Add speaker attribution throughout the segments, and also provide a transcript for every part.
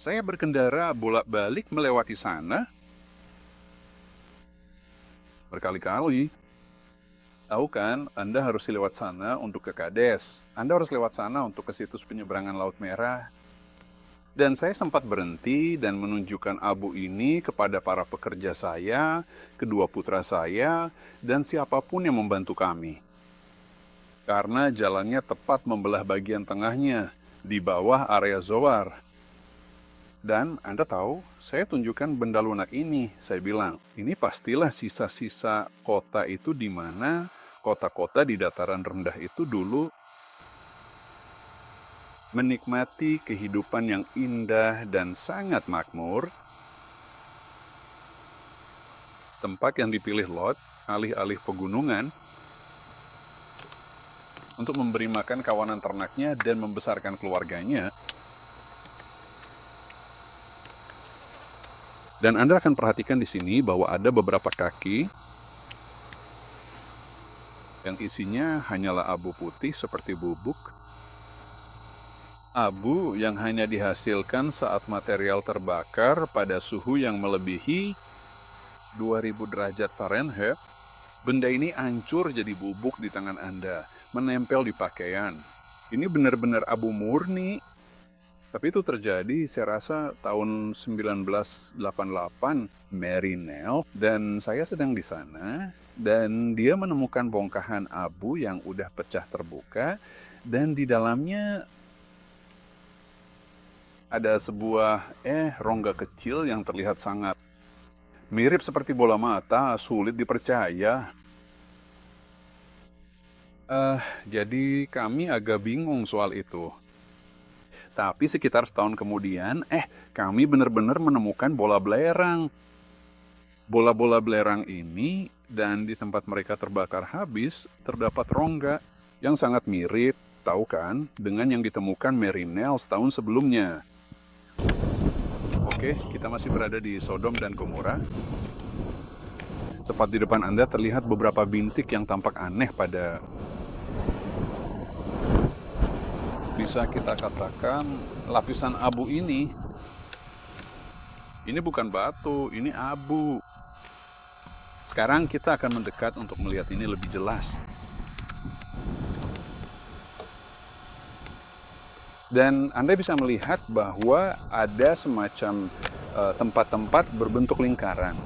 Speaker 1: Saya berkendara bolak-balik melewati sana berkali-kali. Tahu kan, Anda harus lewat sana untuk ke Kades. Anda harus lewat sana untuk ke situs penyeberangan Laut Merah. Dan saya sempat berhenti dan menunjukkan abu ini kepada para pekerja saya, kedua putra saya, dan siapapun yang membantu kami. Karena jalannya tepat membelah bagian tengahnya, di bawah area Zoar. Dan Anda tahu, saya tunjukkan benda lunak ini. Saya bilang, ini pastilah sisa-sisa kota itu di mana kota-kota di dataran rendah itu dulu menikmati kehidupan yang indah dan sangat makmur. Tempat yang dipilih Lot, alih-alih pegunungan, untuk memberi makan kawanan ternaknya dan membesarkan keluarganya. Dan Anda akan perhatikan di sini bahwa ada beberapa kaki yang isinya hanyalah abu putih seperti bubuk. Abu yang hanya dihasilkan saat material terbakar pada suhu yang melebihi 2000 derajat Fahrenheit. Benda ini hancur jadi bubuk di tangan Anda, menempel di pakaian. Ini benar-benar abu murni. Tapi itu terjadi, saya rasa, tahun 1988, Mary Nell, dan saya sedang di sana, dan dia menemukan bongkahan abu yang udah pecah terbuka, dan di dalamnya ada sebuah rongga kecil yang terlihat sangat mirip seperti bola mata, sulit dipercaya. Jadi kami agak bingung soal itu. Tapi sekitar setahun kemudian, kami benar-benar menemukan bola belerang. Bola-bola belerang ini, dan di tempat mereka terbakar habis, terdapat rongga yang sangat mirip, tahu kan, dengan yang ditemukan Mary Nell setahun sebelumnya. Oke, kita masih berada di Sodom dan Gomora. Tepat di depan Anda terlihat beberapa bintik yang tampak aneh pada, bisa kita katakan, lapisan abu ini. Ini bukan batu, ini abu. Sekarang kita akan mendekat untuk melihat ini lebih jelas. Dan Anda bisa melihat bahwa ada semacam tempat-tempat berbentuk lingkaran.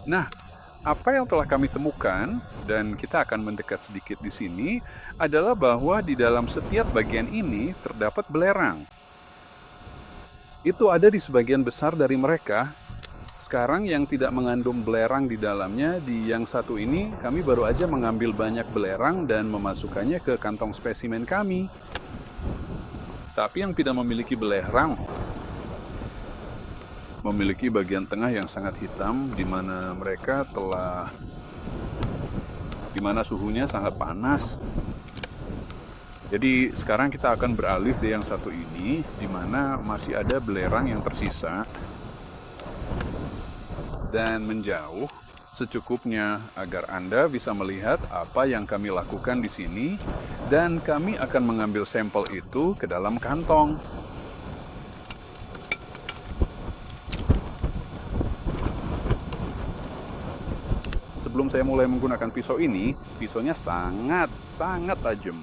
Speaker 1: Nah, apa yang telah kami temukan, dan kita akan mendekat sedikit di sini, adalah bahwa di dalam setiap bagian ini terdapat belerang. Itu ada di sebagian besar dari mereka. Sekarang yang tidak mengandung belerang di dalamnya, di yang satu ini, kami baru aja mengambil banyak belerang dan memasukkannya ke kantong spesimen kami. Tapi yang tidak memiliki belerang memiliki bagian tengah yang sangat hitam, di mana di mana suhunya sangat panas. Jadi sekarang kita akan beralih di yang satu ini, di mana masih ada belerang yang tersisa, dan menjauh secukupnya agar Anda bisa melihat apa yang kami lakukan di sini, dan kami akan mengambil sampel itu ke dalam kantong. Sebelum saya mulai menggunakan pisau ini, pisaunya sangat tajam.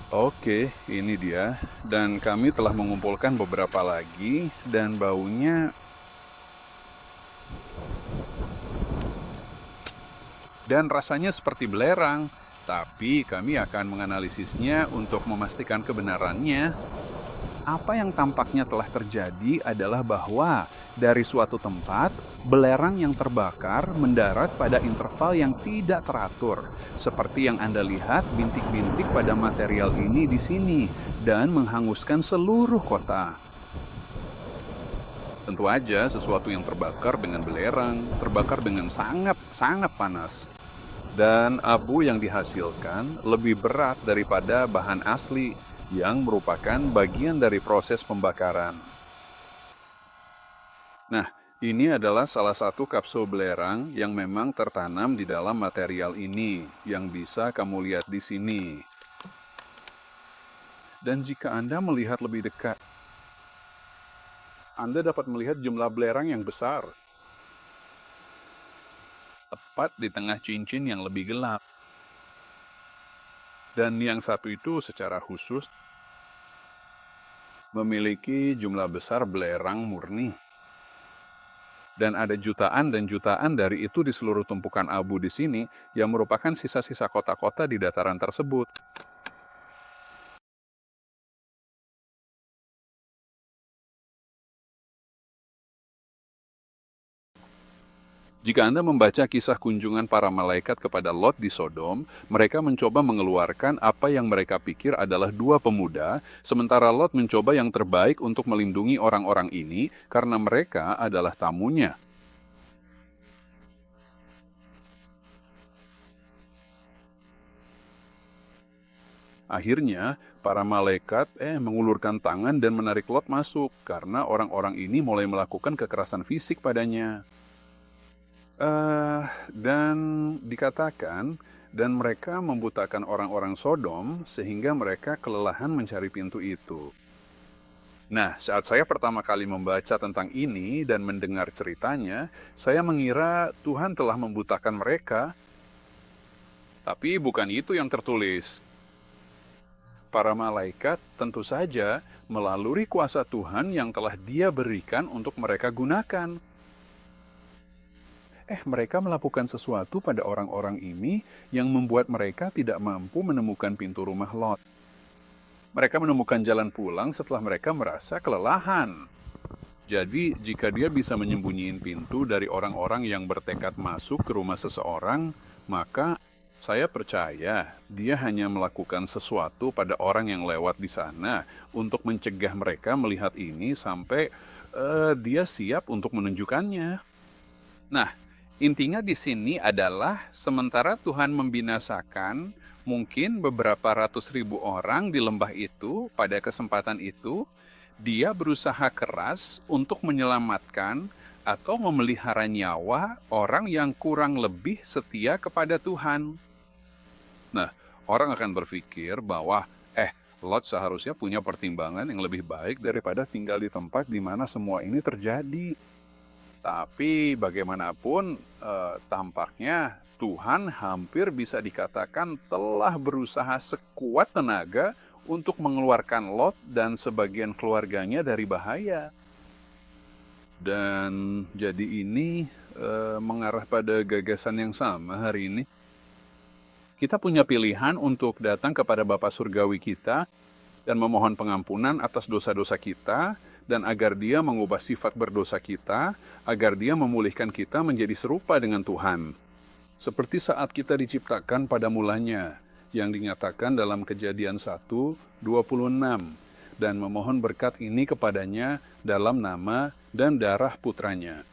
Speaker 1: Oke, ini dia. Dan kami telah mengumpulkan beberapa lagi, dan baunya, dan rasanya seperti belerang. Tapi kami akan menganalisisnya untuk memastikan kebenarannya. Apa yang tampaknya telah terjadi adalah bahwa dari suatu tempat, belerang yang terbakar mendarat pada interval yang tidak teratur, seperti yang Anda lihat bintik-bintik pada material ini di sini, dan menghanguskan seluruh kota. Tentu aja sesuatu yang terbakar dengan belerang, terbakar dengan sangat panas. Dan abu yang dihasilkan lebih berat daripada bahan asli, yang merupakan bagian dari proses pembakaran. Nah, ini adalah salah satu kapsul belerang yang memang tertanam di dalam material ini, yang bisa kamu lihat di sini. Dan jika Anda melihat lebih dekat, Anda dapat melihat jumlah belerang yang besar, tepat di tengah cincin yang lebih gelap. Dan yang satu itu secara khusus memiliki jumlah besar belerang murni. Dan ada jutaan dan jutaan dari itu di seluruh tumpukan abu di sini yang merupakan sisa-sisa kota-kota di dataran tersebut. Jika Anda membaca kisah kunjungan para malaikat kepada Lot di Sodom, mereka mencoba mengeluarkan apa yang mereka pikir adalah dua pemuda, sementara Lot mencoba yang terbaik untuk melindungi orang-orang ini karena mereka adalah tamunya. Akhirnya, para malaikat mengulurkan tangan dan menarik Lot masuk karena orang-orang ini mulai melakukan kekerasan fisik padanya. Dan dikatakan, dan mereka membutakan orang-orang Sodom sehingga mereka kelelahan mencari pintu itu. Nah, saat saya pertama kali membaca tentang ini dan mendengar ceritanya, saya mengira Tuhan telah membutakan mereka. Tapi bukan itu yang tertulis. Para malaikat tentu saja melalui kuasa Tuhan yang telah Dia berikan untuk mereka gunakan. Mereka melakukan sesuatu pada orang-orang ini yang membuat mereka tidak mampu menemukan pintu rumah Lot. Mereka menemukan jalan pulang setelah mereka merasa kelelahan. Jadi, jika dia bisa menyembunyiin pintu dari orang-orang yang bertekad masuk ke rumah seseorang, maka saya percaya dia hanya melakukan sesuatu pada orang yang lewat di sana untuk mencegah mereka melihat ini sampai dia siap untuk menunjukkannya. Nah, intinya di sini adalah sementara Tuhan membinasakan mungkin beberapa ratus ribu orang di lembah itu pada kesempatan itu, dia berusaha keras untuk menyelamatkan atau memelihara nyawa orang yang kurang lebih setia kepada Tuhan. Nah, orang akan berpikir bahwa Lot seharusnya punya pertimbangan yang lebih baik daripada tinggal di tempat di mana semua ini terjadi. Tapi bagaimanapun tampaknya Tuhan hampir bisa dikatakan telah berusaha sekuat tenaga untuk mengeluarkan Lot dan sebagian keluarganya dari bahaya. Dan jadi ini mengarah pada gagasan yang sama hari ini. Kita punya pilihan untuk datang kepada Bapa Surgawi kita dan memohon pengampunan atas dosa-dosa kita, dan agar Dia mengubah sifat berdosa kita, agar Dia memulihkan kita menjadi serupa dengan Tuhan. Seperti saat kita diciptakan pada mulanya, yang dinyatakan dalam Kejadian 1:26, dan memohon berkat ini kepadanya dalam nama dan darah putranya.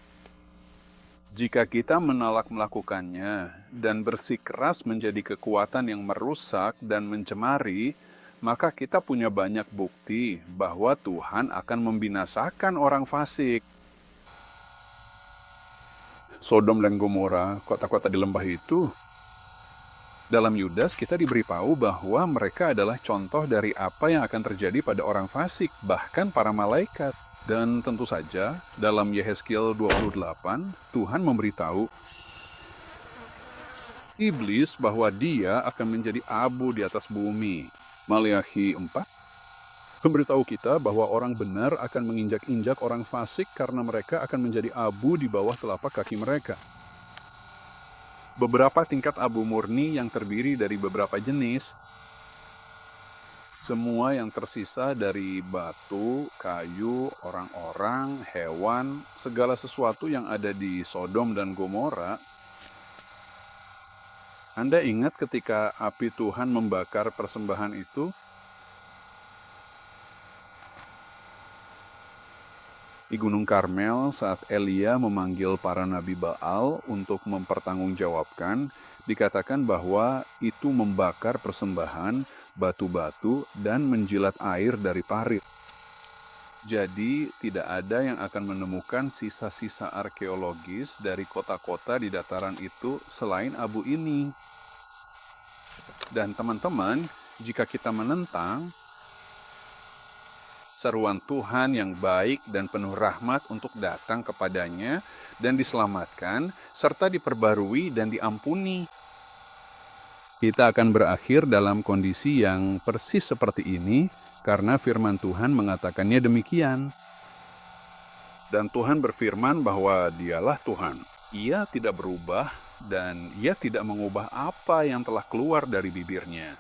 Speaker 1: Jika kita menolak melakukannya dan bersikeras menjadi kekuatan yang merusak dan mencemari, maka kita punya banyak bukti bahwa Tuhan akan membinasakan orang fasik. Sodom dan Gomora, kota-kota di lembah itu, dalam Yudas kita diberitahu bahwa mereka adalah contoh dari apa yang akan terjadi pada orang fasik, bahkan para malaikat. Dan tentu saja, dalam Yehezkiel 28, Tuhan memberitahu iblis bahwa dia akan menjadi abu di atas bumi. Maleakhi 4 memberitahu kita bahwa orang benar akan menginjak-injak orang fasik karena mereka akan menjadi abu di bawah telapak kaki mereka. Beberapa tingkat abu murni yang terdiri dari beberapa jenis, semua yang tersisa dari batu, kayu, orang-orang, hewan, segala sesuatu yang ada di Sodom dan Gomora. Anda ingat ketika api Tuhan membakar persembahan itu? Di Gunung Karmel saat Elia memanggil para nabi Baal untuk mempertanggungjawabkan, dikatakan bahwa itu membakar persembahan, batu-batu, dan menjilat air dari parit. Jadi tidak ada yang akan menemukan sisa-sisa arkeologis dari kota-kota di dataran itu selain abu ini. Dan teman-teman, jika kita menentang, seruan Tuhan yang baik dan penuh rahmat untuk datang kepadanya dan diselamatkan, serta diperbarui dan diampuni. Kita akan berakhir dalam kondisi yang persis seperti ini, karena firman Tuhan mengatakannya demikian. Dan Tuhan berfirman bahwa Dialah Tuhan. Ia tidak berubah dan Ia tidak mengubah apa yang telah keluar dari bibirnya.